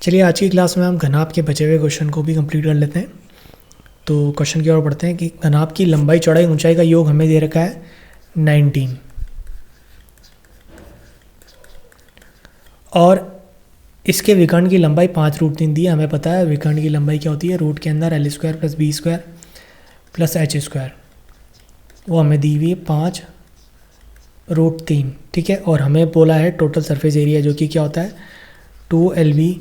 चलिए आज की क्लास में हम घनाभ के बचे हुए क्वेश्चन को भी कंप्लीट कर लेते हैं। तो क्वेश्चन की ओर बढ़ते हैं कि घनाभ की लंबाई चौड़ाई ऊंचाई का योग हमें दे रखा है 19 और इसके विकर्ण की लंबाई 5√3 दी है। हमें पता है विकर्ण की लंबाई क्या होती है, रूट के अंदर L² + B² + H², वो हमें दी हुई है 5√3। ठीक है, और हमें बोला है टोटल सरफेस एरिया जो कि क्या होता है 2LB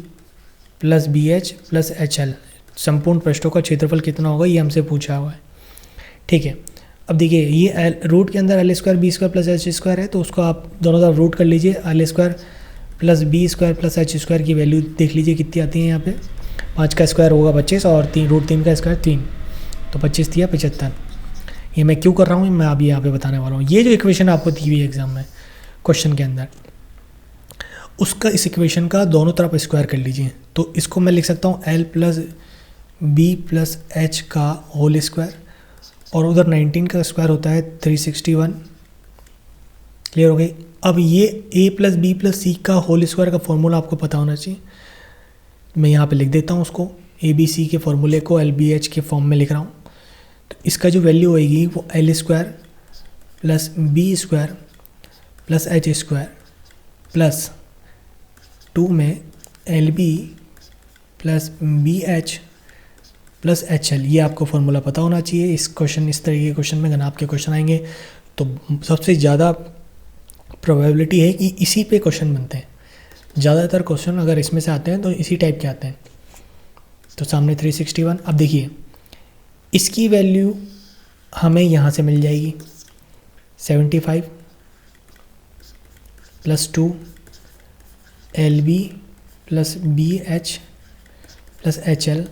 + BH + HL। संपूर्ण पृष्ठों का क्षेत्रफल कितना होगा ये हमसे पूछा हुआ है। ठीक है, अब देखिए ये रूट के अंदर L² B² + H² है, तो उसको आप दोनों तरफ रूट कर लीजिए। L² + B² + H² की वैल्यू देख लीजिए कितनी आती है। यहाँ पे 5 का स्क्वायर होगा 25 और √3 का स्क्वायर 3, तो 25 दिया 75। ये मैं क्यों कर रहा हूँ मैं अभी यहाँ पे बताने वाला हूँ। ये जो इक्वेशन आपको दी हुई है एग्जाम में क्वेश्चन के अंदर, उसका इस इक्वेशन का दोनों तरफ स्क्वायर कर लीजिए। तो इसको मैं लिख सकता हूँ L + B + H का होल स्क्वायर, और उधर 19 का स्क्वायर होता है 361। क्लियर हो गई। अब ये A + B + C का होल स्क्वायर का फॉर्मूला आपको पता होना चाहिए। मैं यहाँ पे लिख देता हूँ उसको, ABC के फॉर्मूले को LBH के फॉर्म में लिख रहा हूँ। तो इसका जो वैल्यू होएगी वो L² + B² + H² प्लस 2 में LB + BH + HL, ये आपको फॉर्मूला पता होना चाहिए। इस तरीके के क्वेश्चन में घनाभ के क्वेश्चन आएंगे तो सबसे ज़्यादा प्रोबेबिलिटी है कि इसी पे क्वेश्चन बनते हैं। ज़्यादातर क्वेश्चन अगर इसमें से आते हैं तो इसी टाइप के आते हैं। तो सामने 361। अब देखिए इसकी वैल्यू हमें यहाँ से मिल जाएगी 75 + 2 LB + BH + HL,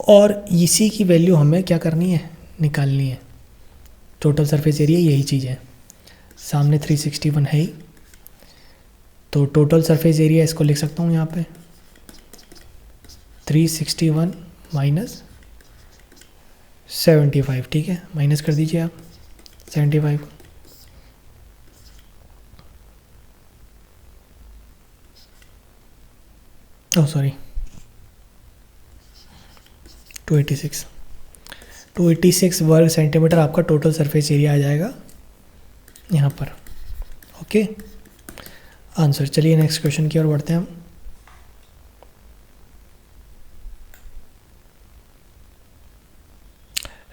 और इसी की वैल्यू हमें क्या करनी है, निकालनी है। टोटल सरफेस एरिया यही चीज़ है। सामने 361 है ही, तो टोटल सरफेस एरिया इसको लिख सकता हूँ यहाँ पे 361 - 75। ठीक है, माइनस कर दीजिए आप 75 को। ओह सॉरी 286 वर्ग सेंटीमीटर आपका टोटल सरफेस एरिया आ जाएगा यहाँ पर। Okay answer. चलिए नेक्स्ट क्वेश्चन की ओर बढ़ते हैं हम।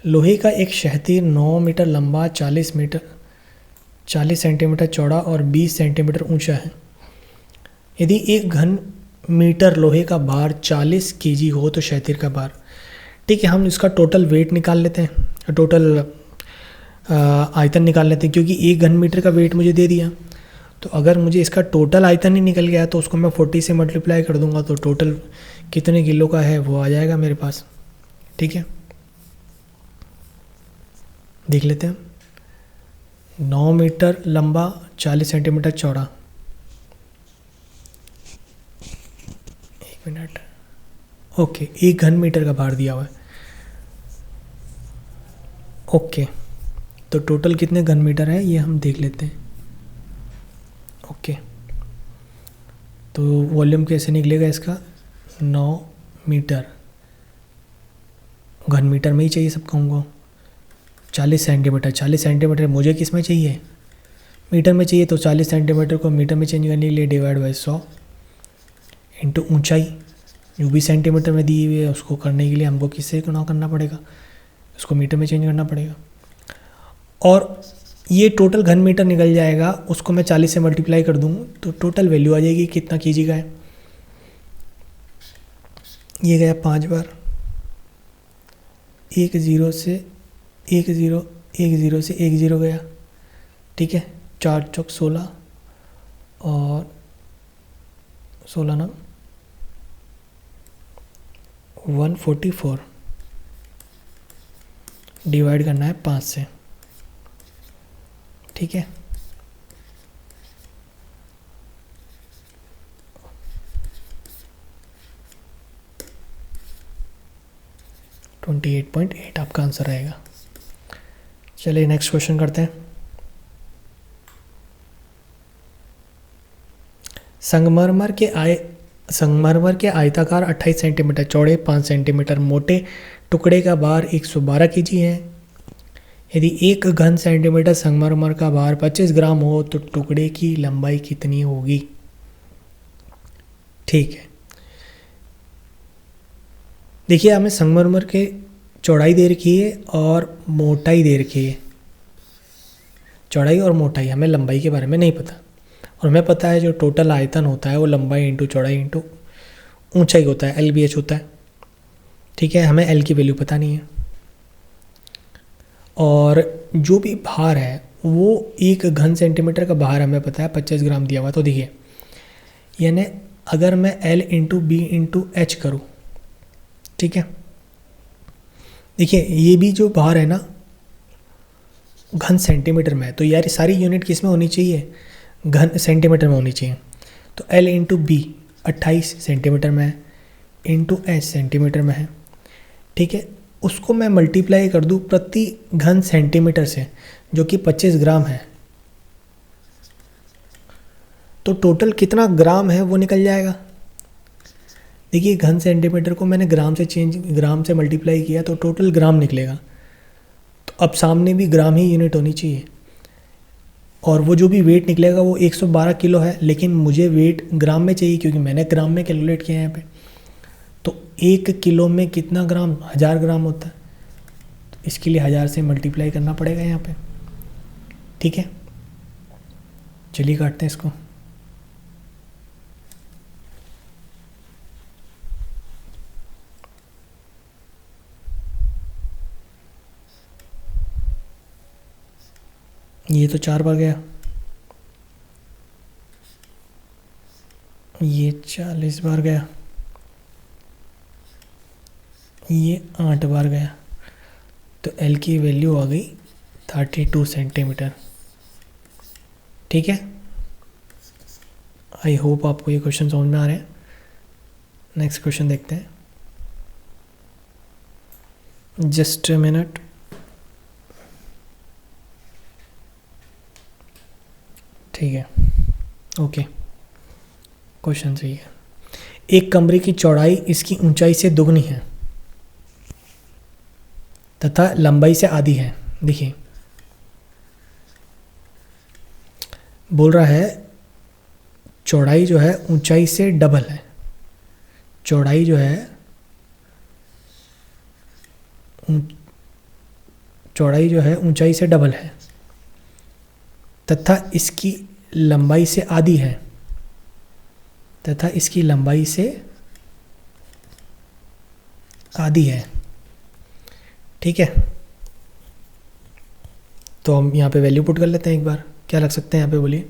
लोहे का एक क्षैतिज 9 मीटर लंबा 40 सेंटीमीटर चौड़ा और 20 सेंटीमीटर ऊंचा है। यदि 1 घन मीटर लोहे का भार 40 kg हो तो क्षैतिज का भार। ठीक है, हम इसका टोटल वेट निकाल लेते हैं, टोटल आयतन निकाल लेते हैं, क्योंकि 1 घन मीटर का वेट मुझे दे दिया। तो अगर मुझे इसका टोटल आयतन ही निकल गया तो उसको मैं 40 से मल्टीप्लाई कर दूंगा तो टोटल कितने किलो का है वो आ जाएगा मेरे पास। ठीक है, देख लेते हैं। 9 मीटर लंबा 40 सेंटीमीटर चौड़ा, 1 मिनट, ओके 1 घन मीटर का भार दिया हुआ है। ओके, तो टोटल कितने घन मीटर है ये हम देख लेते हैं। ओके, तो वॉल्यूम कैसे निकलेगा इसका, 9 मीटर, घन मीटर में ही चाहिए सब कहूँगा। 40 सेंटीमीटर मुझे किस में चाहिए, मीटर में चाहिए, तो 40 सेंटीमीटर को मीटर में चेंज करने के लिए डिवाइड बाय 100 इंटू ऊंचाई जो भी सेंटीमीटर में दी हुई है, उसको करने के लिए हमको किससे गुणा करना पड़ेगा, उसको मीटर में चेंज करना पड़ेगा। और ये टोटल घन मीटर निकल जाएगा, उसको मैं 40 से मल्टीप्लाई कर दूँ तो टोटल वैल्यू आ जाएगी कितना kg का है। ये गया 5 बार, 1 0 से 1 0 1 0 से 1 0 गया। ठीक है, 4 चौक 16 और 16 ना 144, डिवाइड करना है 5 से। ठीक है, तो 28.8 आपका आंसर रहेगा। चलिए नेक्स्ट क्वेश्चन करते हैं। संगमरमर संगमरमर के आयताकार 28 सेंटीमीटर चौड़े 5 सेंटीमीटर मोटे टुकड़े का भार 112 केजी है। यदि 1 घन सेंटीमीटर संगमरमर का भार 25 ग्राम हो तो टुकड़े की लंबाई कितनी होगी? ठीक है, देखिए हमें संगमरमर के चौड़ाई दे रखी है और मोटाई दे रखी है। चौड़ाई और मोटाई, हमें लंबाई के बारे में नहीं पता। और हमें पता है जो टोटल आयतन होता है वो लंबाई इंटू चौड़ाई इंटू ऊंचाई होता है, LBH होता है। ठीक है, हमें L की वैल्यू पता नहीं है। और जो भी भार है वो 1 घन सेंटीमीटर का भार हमें पता है 25 ग्राम दिया हुआ। तो देखिए, यानी अगर मैं L into B into H करूँ, ठीक है, देखिए ये भी जो भार है ना घन सेंटीमीटर में है, तो यार सारी यूनिट किस में होनी चाहिए? घन सेंटीमीटर में होनी चाहिए। तो L इंटू बी 28 सेंटीमीटर में है, इंटू एच सेंटीमीटर में है। ठीक है, उसको मैं मल्टीप्लाई कर दूँ प्रति घन सेंटीमीटर से, जो कि 25 ग्राम है, तो टोटल कितना ग्राम है वो निकल जाएगा। देखिए घन सेंटीमीटर को मैंने ग्राम से मल्टीप्लाई किया तो टोटल ग्राम निकलेगा। तो अब सामने भी ग्राम ही यूनिट होनी चाहिए, और वो जो भी वेट निकलेगा वो 112 किलो है, लेकिन मुझे वेट ग्राम में चाहिए क्योंकि मैंने ग्राम में कैलकुलेट किया है यहाँ पे। तो 1 किलो में कितना ग्राम? 1000 ग्राम होता है, तो इसके लिए 1000 से मल्टीप्लाई करना पड़ेगा यहाँ पे। ठीक है, चलिए काटते हैं इसको। ये तो 4 बार गया, ये 40 बार गया, ये 8 बार गया। तो L की वैल्यू आ गई 32 सेंटीमीटर। ठीक है, आई होप आपको ये क्वेश्चन समझ में आ रहे हैं। नेक्स्ट क्वेश्चन देखते हैं, जस्ट अ मिनट। ठीक है, ओके, क्वेश्चन सही है। एक कमरे की चौड़ाई इसकी ऊंचाई से दुगनी है तथा लंबाई से आधी है। देखिए बोल रहा है चौड़ाई जो है ऊंचाई से डबल है। चौड़ाई जो है ऊंचाई से डबल है तथा इसकी लंबाई से आधी है, ठीक है, तो हम यहाँ पे वैल्यू पुट कर लेते हैं एक बार। क्या लग सकते हैं यहाँ पे, बोलिए।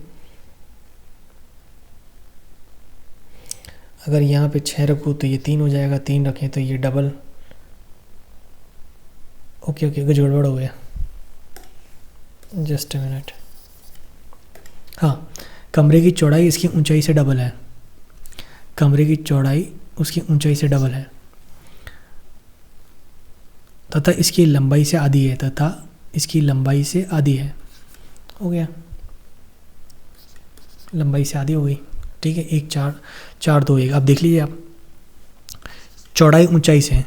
अगर यहाँ पे 6 रखूँ तो ये 3 हो जाएगा, 3 रखें तो ये डबल। ओके कुछ गड़बड़ हो गया, जस्ट अ मिनट। हाँ, कमरे की चौड़ाई इसकी ऊंचाई से डबल है, कमरे की चौड़ाई उसकी ऊंचाई से डबल है तथा इसकी लंबाई से आधी है, हो गया, लंबाई से आधी हो गई। ठीक है, 1 4 4 2 1। अब देख लीजिए आप, चौड़ाई ऊंचाई से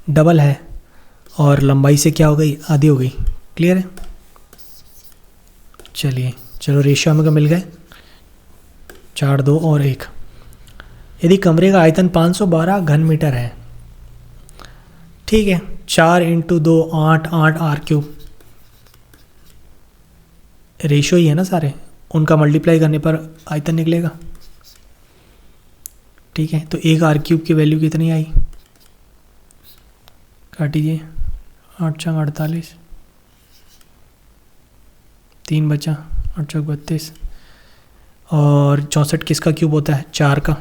डबल है और लंबाई से क्या हो गई? आधी हो गई। क्लियर है? चलो रेशियो हमें मिल गए 4 2 और 1। यदि कमरे का आयतन 512 घन मीटर है, ठीक है, 4 इंटू 2 8 8 r³ रेशियो ही है ना सारे, उनका मल्टीप्लाई करने पर आयतन निकलेगा। ठीक है, तो 1 r³ की वैल्यू कितनी आई? काटिए, 8 छंग 48, 3 बचा, 8 चौक 32, और 64 किसका क्यूब होता है? 4 का।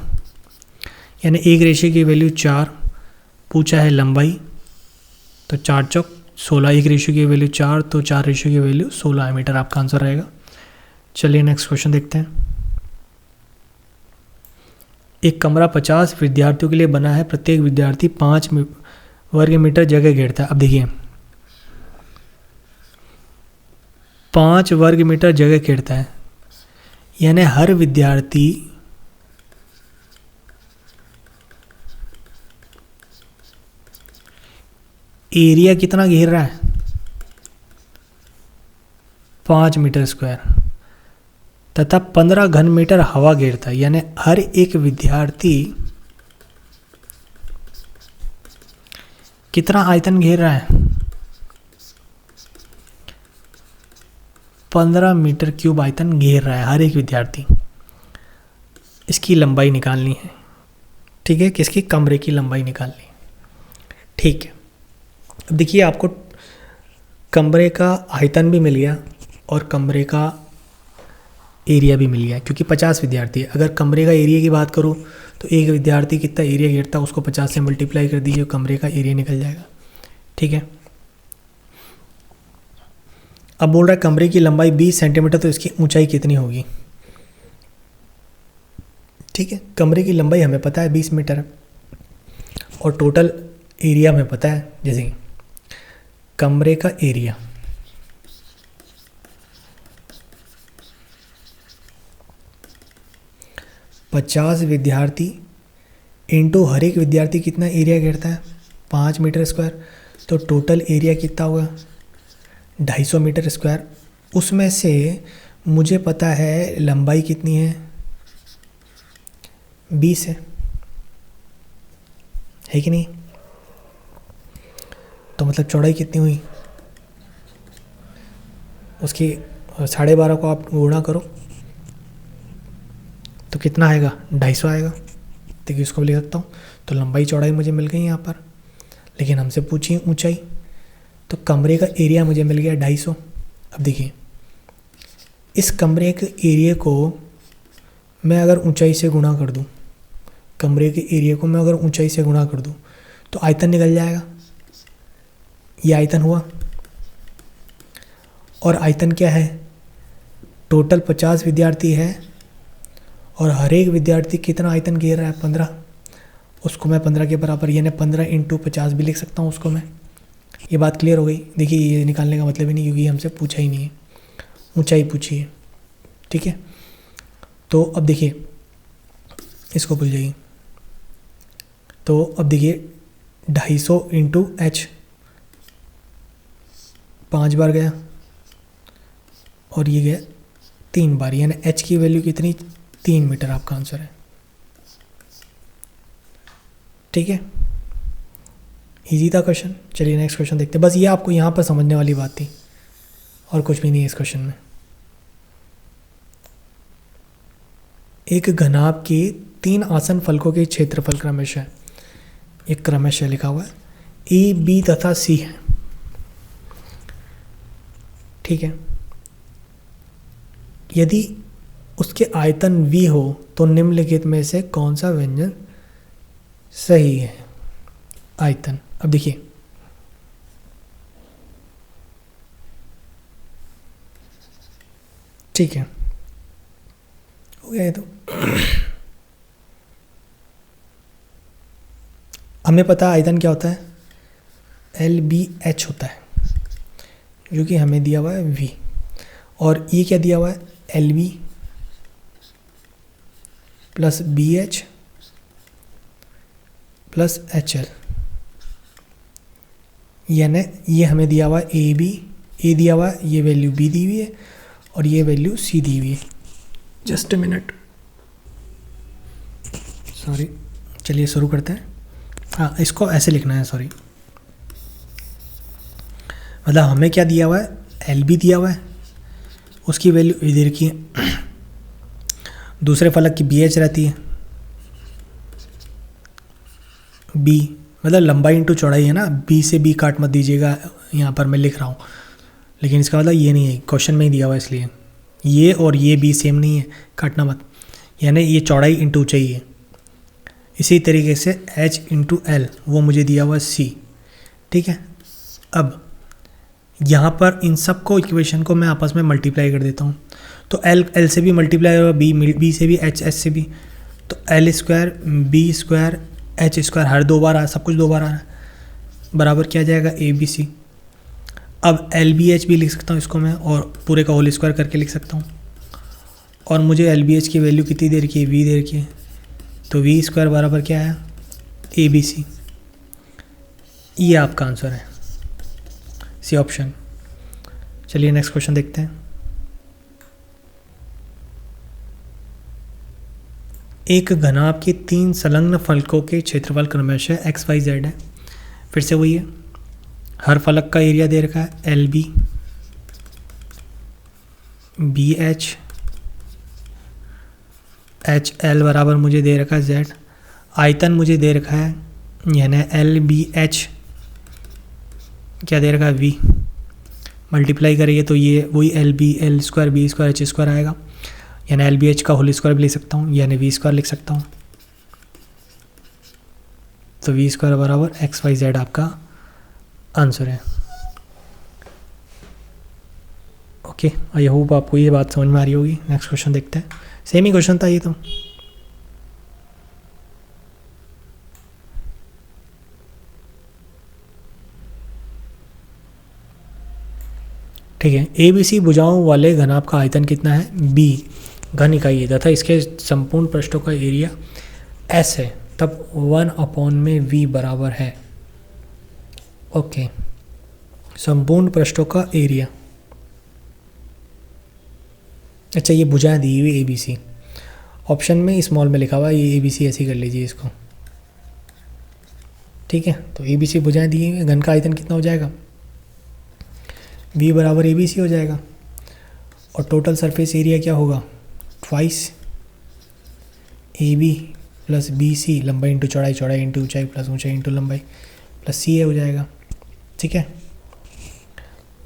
यानी 1 रेशियो की वैल्यू 4, पूछा है लंबाई, तो 4 चौक 16, 1 रेशियो की वैल्यू 4, तो 4 रेशियो की वैल्यू 16 मीटर आपका आंसर रहेगा। चलिए नेक्स्ट क्वेश्चन देखते हैं। एक कमरा 50 विद्यार्थियों के लिए बना है, प्रत्येक विद्यार्थी 5 वर्ग मीटर जगह घेरता है। अब देखिए 5 वर्ग मीटर जगह घेरता है, यानी हर विद्यार्थी एरिया कितना घेर रहा है, 5 मीटर स्क्वायर, तथा 15 घन मीटर हवा घेरता है। यानी हर एक विद्यार्थी कितना आयतन घेर रहा है, 15 मीटर क्यूब आयतन घेर रहा है हर एक विद्यार्थी। इसकी लंबाई निकालनी है, ठीक है, किसकी, कमरे की लंबाई निकालनी है, ठीक है। अब देखिए आपको कमरे का आयतन भी मिल गया और कमरे का एरिया भी मिल गया, क्योंकि 50 विद्यार्थी है। अगर कमरे का एरिया की बात करूँ तो एक विद्यार्थी कितना एरिया घेरता है उसको 50 से मल्टीप्लाई कर दीजिए, कमरे का एरिया निकल जाएगा, ठीक है। अब बोल रहा है कमरे की लंबाई 20 सेंटीमीटर, तो इसकी ऊंचाई कितनी होगी, ठीक है। कमरे की लंबाई हमें पता है 20 मीटर है और टोटल एरिया हमें पता है। जैसे कमरे का एरिया पचास विद्यार्थी इंटू हर एक विद्यार्थी कितना एरिया घेरता है, 5 मीटर स्क्वायर, तो टोटल एरिया कितना होगा, 250 मीटर स्क्वायर। उसमें से मुझे पता है लंबाई कितनी है, 20 है कि नहीं, तो मतलब चौड़ाई कितनी हुई, उसकी 12.5 को आप गुणा करो तो कितना आएगा, 250 आएगा। देखिए इसको लिख सकता हूँ, तो लंबाई चौड़ाई मुझे मिल गई यहाँ पर, लेकिन हमसे पूछी ऊंचाई, तो कमरे का एरिया मुझे मिल गया 250। अब देखिए इस कमरे के एरिया को मैं अगर ऊंचाई से गुणा कर दूँ, कमरे के एरिया को मैं अगर ऊंचाई से गुणा कर दूँ तो आयतन निकल जाएगा। ये आयतन हुआ, और आयतन क्या है, टोटल 50 विद्यार्थी है और हर एक विद्यार्थी कितना आयतन घेर रहा है, 15, उसको मैं 15 के बराबर यानी 15 इंटू 50 भी लिख सकता हूँ उसको मैं। ये बात क्लियर हो गई। देखिए ये निकालने का मतलब ही नहीं, क्योंकि हमसे पूछा ही नहीं है, ऊंचाई पूछी है, ठीक है। तो अब देखिए इसको भूल जाइए, तो अब देखिए 250 इंटू एच 5 बार गया और ये गया 3 बार, यानी एच की वैल्यू कितनी, 3 मीटर आपका आंसर है, ठीक है। इजी था क्वेश्चन। चलिए नेक्स्ट क्वेश्चन देखते हैं। बस ये आपको यहाँ पर समझने वाली बात थी और कुछ भी नहीं है इस क्वेश्चन में। एक घनाभ के 3 आसन फलकों के क्षेत्रफल क्रमशः, एक क्रमशः लिखा हुआ है, ए बी तथा सी है, ठीक है। यदि उसके आयतन v हो तो निम्नलिखित में से कौन सा व्यंजन सही है। आयतन, अब देखिए ठीक है, हो गया ये तो। हमें पता है आयतन क्या होता है, LBH होता है, जो कि हमें दिया हुआ है v, और ये क्या दिया हुआ है, LB plus BH plus HL, यानी ये हमें दिया हुआ है AB, A दिया हुआ है, ये वैल्यू B दी हुई है और ये वैल्यू C दी हुई है। जस्ट अ मिनट, सॉरी, चलिए शुरू करते हैं। हाँ, इसको ऐसे लिखना है, सॉरी, मतलब हमें क्या दिया हुआ है, LB दिया हुआ है, उसकी वैल्यू इधर की है, दूसरे फलक की BH रहती है, B मतलब लंबाई इंटू चौड़ाई है ना, B से B काट मत दीजिएगा, यहाँ पर मैं लिख रहा हूँ, लेकिन इसका मतलब ये नहीं है, क्वेश्चन में ही दिया हुआ है, इसलिए ये और ये B सेम नहीं है, काटना मत, यानी ये चौड़ाई इंटू ऊंचाई है। इसी तरीके से H इंटू L वो मुझे दिया हुआ है C, ठीक है। अब यहाँ पर इन सब को इक्वेशन को मैं आपस में मल्टीप्लाई कर देता हूँ, तो L से भी मल्टीप्लाई होगा, B से भी, H से भी, तो L square B square H square हर 2 बार आ, सब कुछ 2 बार आ रहा है, बराबर क्या जाएगा ABC। अब LBH भी लिख सकता हूँ इसको मैं, और पूरे का होल स्क्वायर करके लिख सकता हूँ, और मुझे LBH की वैल्यू कितनी देर की है, V देर की है, तो V स्क्वायर बराबर क्या है, ABC। ये आपका आंसर है। C option. चलिए नेक्स्ट क्वेश्चन देखते हैं। एक घनाभ के 3 संलग्न फलकों के क्षेत्रफल क्रमशः एक्स वाई जेड है। फिर से वही है, हर फलक का एरिया दे रखा है L B, B H, H L बराबर मुझे दे रखा है जेड। आयतन मुझे दे रखा है यानी एल बी एच क्या दे रखा है वी। मल्टीप्लाई करिए तो ये वही L B L square B square H square आएगा, यानी एल बी एच का होल स्क्वायर भी लिख सकता हूँ, यानी वी स्क्वायर लिख सकता हूँ। तो वी स्क्वायर बराबर एक्स वाई जेड आपका आंसर है। ओके, आई होप आपको ये बात समझ में आ रही होगी। नेक्स्ट क्वेश्चन देखते हैं। सेम ही क्वेश्चन था ये तो। ठीक है, ए बी सी भुजाओं वाले घनाभ का आयतन कितना है बी घन इकाई तथा इसके संपूर्ण पृष्ठों का एरिया एस है, तब 1 में वी बराबर है। ओके, संपूर्ण पृष्ठों का एरिया। अच्छा, ये भुजाएं दी हुई ए बी सी, ऑप्शन में स्मॉल में लिखा हुआ है, ये ए बी सी ऐसे ही कर लीजिए इसको। ठीक है, तो ए बी सी भुजाएं दी हुई, घन का आयतन कितना हो जाएगा वी बराबर ए बी सी हो जाएगा। और टोटल सरफेस एरिया क्या होगा twice A B plus B C, लंबाई इंटू चौड़ाई, चौड़ाई इंटू ऊंचाई प्लस ऊंचाई इंटू लंबाई प्लस सी ए हो जाएगा। ठीक है,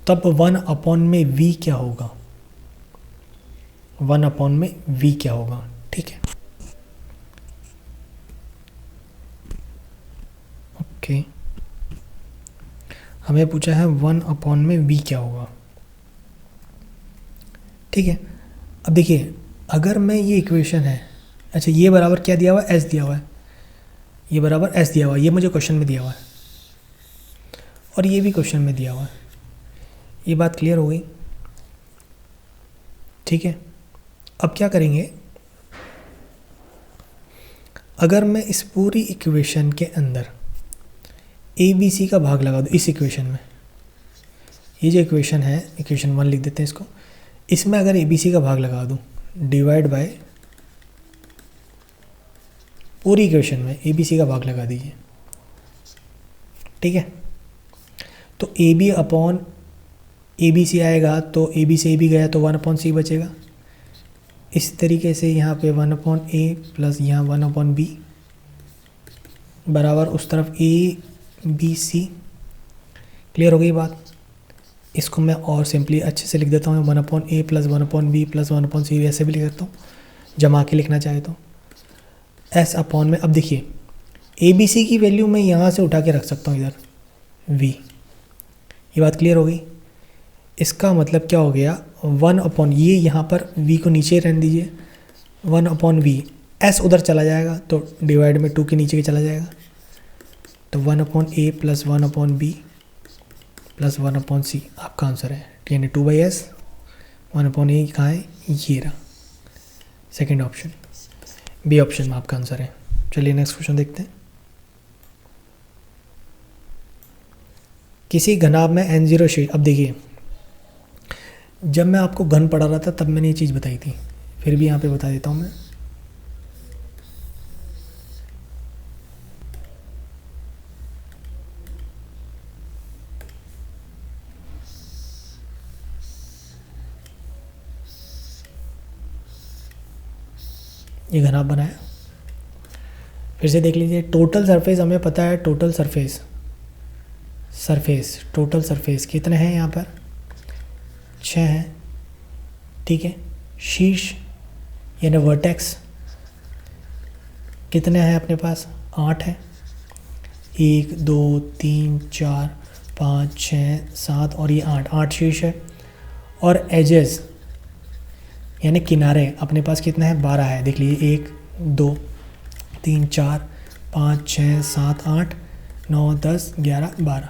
तब 1 में वी क्या होगा, 1 में वी क्या होगा। ठीक है, ओके, हमें पूछा है 1 में वी क्या होगा। ठीक है, अब देखिए अगर मैं ये इक्वेशन है, अच्छा ये बराबर क्या दिया हुआ है एस दिया हुआ है, ये बराबर एस दिया हुआ है, ये मुझे क्वेश्चन में दिया हुआ है और ये भी क्वेश्चन में दिया हुआ है। ये बात क्लियर हो गई। ठीक है, अब क्या करेंगे, अगर मैं इस पूरी इक्वेशन के अंदर ए बी सी का भाग लगा दूँ इस इक्वेशन में, ये जो इक्वेशन है इक्वेशन 1 लिख देते हैं इसको, इसमें अगर ए बी सी का भाग लगा दूँ डिवाइड बाय पूरी इक्वेशन में ए बी सी का भाग लगा दीजिए। ठीक है, तो A B upon A B C आएगा, तो ए बी से ए बी गया तो 1/c बचेगा। इस तरीके से यहाँ पे 1/a प्लस यहाँ 1/b बराबर उस तरफ ए बी सी। क्लियर हो गई बात। इसको मैं और सिंपली अच्छे से लिख देता हूँ 1/a plus 1/b plus 1/c, ऐसे भी लिख देता हूँ जमा के लिखना चाहे तो एस अपॉन में। अब देखिए ए बी सी की वैल्यू मैं यहाँ से उठा के रख सकता हूँ इधर v। ये बात क्लियर हो गई। इसका मतलब क्या हो गया 1/, ये यहाँ पर v को नीचे रहने दीजिए, 1/v, s उधर चला जाएगा तो डिवाइड में 2 के नीचे के चला जाएगा, तो 1/a plus 1/b plus 1/c आपका आंसर है। यानी 2/s 1/a कहाँ है, ये रहा सेकेंड ऑप्शन, बी ऑप्शन में आपका आंसर है। चलिए नेक्स्ट क्वेश्चन देखते हैं। किसी घनाभ में n0 शीर्ष, अब देखिए जब मैं आपको घन पढ़ा रहा था तब मैंने ये चीज़ बताई थी, फिर भी यहाँ पे बता देता हूँ मैं। ये घनाभ बनाया, फिर से देख लीजिए। टोटल सरफेस हमें पता है, टोटल सरफेस कितने हैं यहाँ पर 6 हैं। ठीक है, शीर्ष यानी वर्टेक्स कितने हैं अपने पास 8 है, 1 2 3 4 5 6 7 और ये 8 शीर्ष है। और एजेस यानी किनारे अपने पास कितना है 12 है। देख लीजिए 1 2 3 4 5 6 7 8 9 10 11 12।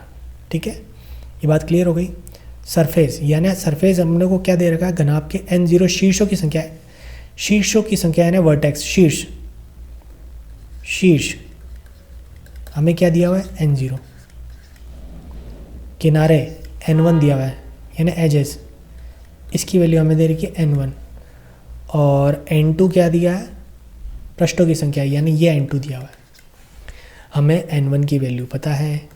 ठीक है, ये बात क्लियर हो गई। सरफेस यानी सरफेस हमने को क्या दे रखा है घनाभ के n0 शीर्षों की संख्या है, शीर्षों की संख्या यानी वर्टेक्स शीर्ष हमें क्या दिया हुआ है n0, किनारे N1 दिया हुआ है यानी एजेस, इसकी वैल्यू हमें दे रखी है N1, और N2 क्या दिया है, पृष्ठों की संख्या यानी ये N2 दिया हुआ है। हमें N1 की वैल्यू पता है,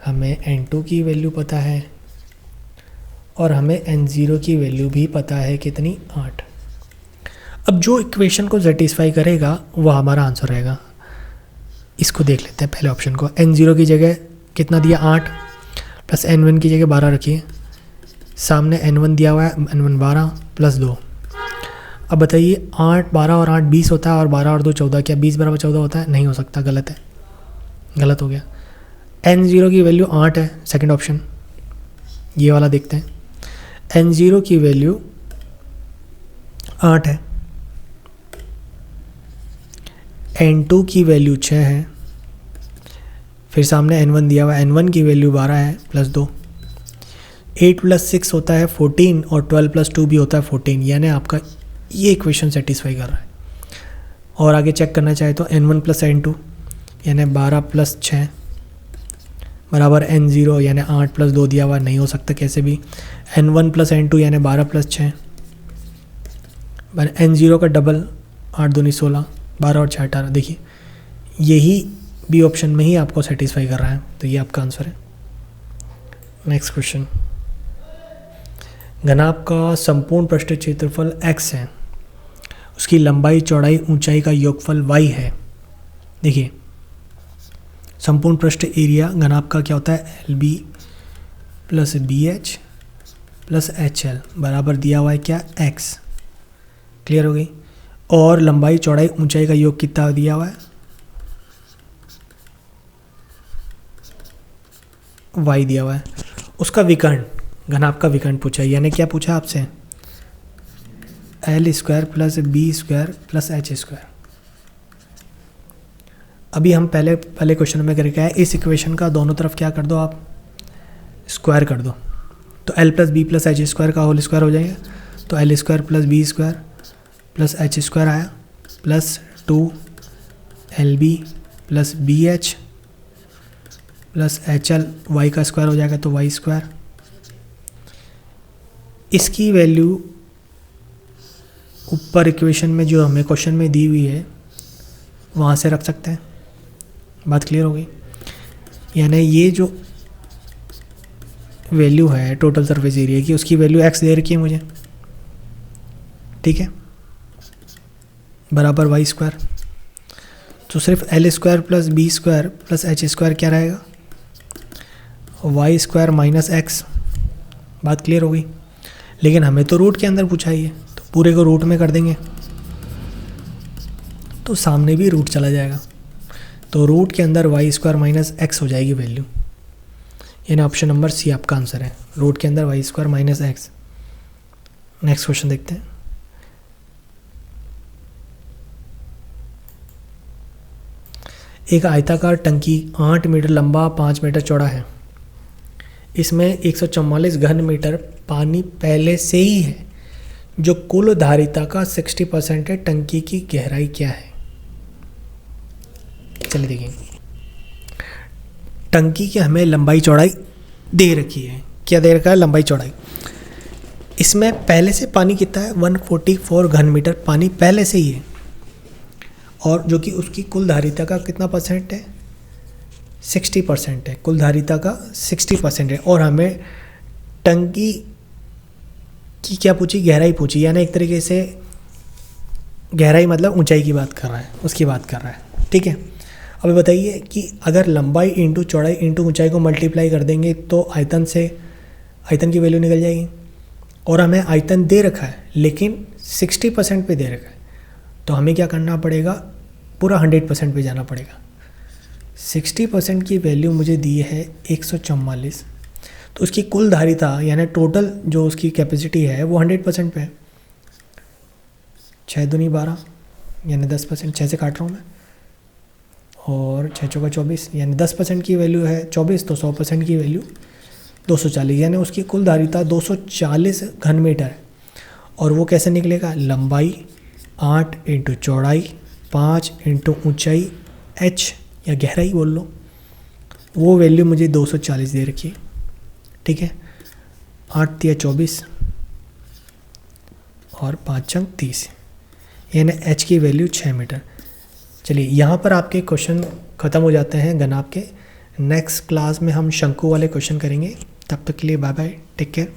हमें N2 की वैल्यू पता है, और हमें N0 की वैल्यू भी पता है कितनी, 8। अब जो इक्वेशन को सेटिस्फाई करेगा वो हमारा आंसर रहेगा। इसको देख लेते हैं पहले ऑप्शन को। N0 की जगह कितना दिया, 8, प्लस N1 की जगह 12 रखिए, सामने N1 दिया हुआ है, N1 12 प्लस 2। अब बताइए 8 12 और 8 20 होता है, और 12 और 2 14, क्या 20 बराबर 14 होता है? नहीं हो सकता, गलत है, गलत हो गया। N0 की वैल्यू 8 है, सेकंड ऑप्शन ये वाला देखते हैं। N0 की वैल्यू 8 है, N2 की वैल्यू 6 है, फिर सामने N1 दिया हुआ है, N1 की वैल्यू 12 है प्लस 2। 8 + 6 होता है 14, और 12 + 2 भी होता है 14, यानी आपका ये इक्वेशन सेटिस्फाई कर रहा है। और आगे चेक करना चाहे तो N1 + N2 यानी 12 + 6 बराबर N0 यानी 8 + 2 दिया हुआ, नहीं हो सकता कैसे भी। N1 + N2 यानी 12 + 6, N0 का डबल, 8 दूनी 16, 12 और 6 18। देखिए यही बी ऑप्शन में ही आपको सेटिस्फाई कर रहा है, तो ये आपका आंसर है। नेक्स्ट क्वेश्चन, घनाभ का संपूर्ण पृष्ठ क्षेत्रफल x है, उसकी लंबाई चौड़ाई ऊंचाई का योगफल y है। देखिए संपूर्ण पृष्ठ एरिया घनाभ का क्या होता है, LB + BH + HL बराबर दिया हुआ है क्या, x। क्लियर हो गई। और लंबाई चौड़ाई ऊंचाई का योग कितना दिया हुआ है, y दिया हुआ है। उसका विकर्ण, घनाभ का विकर्ण पूछा है, यानी क्या पूछा आपसे, L² + B² + H²। अभी हम पहले क्वेश्चन में करके आए, इस इक्वेशन का दोनों तरफ क्या कर दो आप, स्क्वायर कर दो, तो L + B + H² का होल स्क्वायर हो जाएगा। तो L² + B² + H² आया, plus 2 LB + BH + HL, y का स्क्वायर हो जाएगा तो y²। इसकी वैल्यू ऊपर इक्वेशन में जो हमें क्वेश्चन में दी हुई है वहाँ से रख सकते हैं। बात क्लियर हो गई। यानी ये जो वैल्यू है टोटल सरफेस एरिया की, उसकी वैल्यू x दे रखी है मुझे, ठीक है, बराबर y²। तो सिर्फ L² + B² + H² क्या रहेगा, y² - x। बात क्लियर हो गई। लेकिन हमें तो रूट के अंदर पूछा ही है, तो पूरे को रूट में कर देंगे तो सामने भी रूट चला जाएगा, तो रूट के अंदर y² - x हो जाएगी वैल्यू। यानी ऑप्शन नंबर सी आपका आंसर है, रूट के अंदर y² - x। नेक्स्ट क्वेश्चन देखते हैं। एक आयताकार टंकी 8 मीटर लंबा 5 मीटर चौड़ा है, इसमें 144 घन मीटर पानी पहले से ही है, जो कुल धारिता का 60% है। टंकी की गहराई क्या है। चलिए देखिए, टंकी की हमें लंबाई चौड़ाई दे रखी है, क्या दे रखा है, लंबाई चौड़ाई। इसमें पहले से पानी कितना है, 144 घन मीटर पानी पहले से ही है, और जो कि उसकी कुल धारिता का कितना परसेंट है, 60% है, कुल धारिता का 60% है। और हमें टंकी की क्या पूछी, गहराई पूछी, यानी एक तरीके से गहराई मतलब ऊंचाई की बात कर रहा है, उसकी बात कर रहा है, ठीक है। अब बताइए कि अगर लंबाई इंटू चौड़ाई इंटू ऊंचाई को मल्टीप्लाई कर देंगे तो आयतन की वैल्यू निकल जाएगी। और हमें आयतन दे रखा है लेकिन 60% पे दे रखा है, तो हमें क्या करना पड़ेगा, पूरा 100% पे जाना पड़ेगा। 60% की वैल्यू मुझे दी है 144, तो उसकी कुल धारिता यानी टोटल जो उसकी कैपेसिटी है वो 100% पे है। 6 दूनी 12 यानी 10%, 6 से काट रहा हूँ मैं, और 6 चौका 24 यानी 10% की वैल्यू है 24, तो 100% की वैल्यू 240, यानी उसकी कुल धारिता 240 घन मीटर है। और वो कैसे निकलेगा, लंबाई 8 इंटू चौड़ाई 5 इंटू ऊँचाई h या गहराई बोल लो, वो वैल्यू मुझे 240 दे रखी है। ठीक है, 8 तिया 24 और 5 अंक 30, यानी एच की वैल्यू 6 मीटर। चलिए यहाँ पर आपके क्वेश्चन ख़त्म हो जाते हैं घनाभ के। नेक्स्ट क्लास में हम शंकु वाले क्वेश्चन करेंगे। तब तक के लिए बाय बाय, टेक केयर।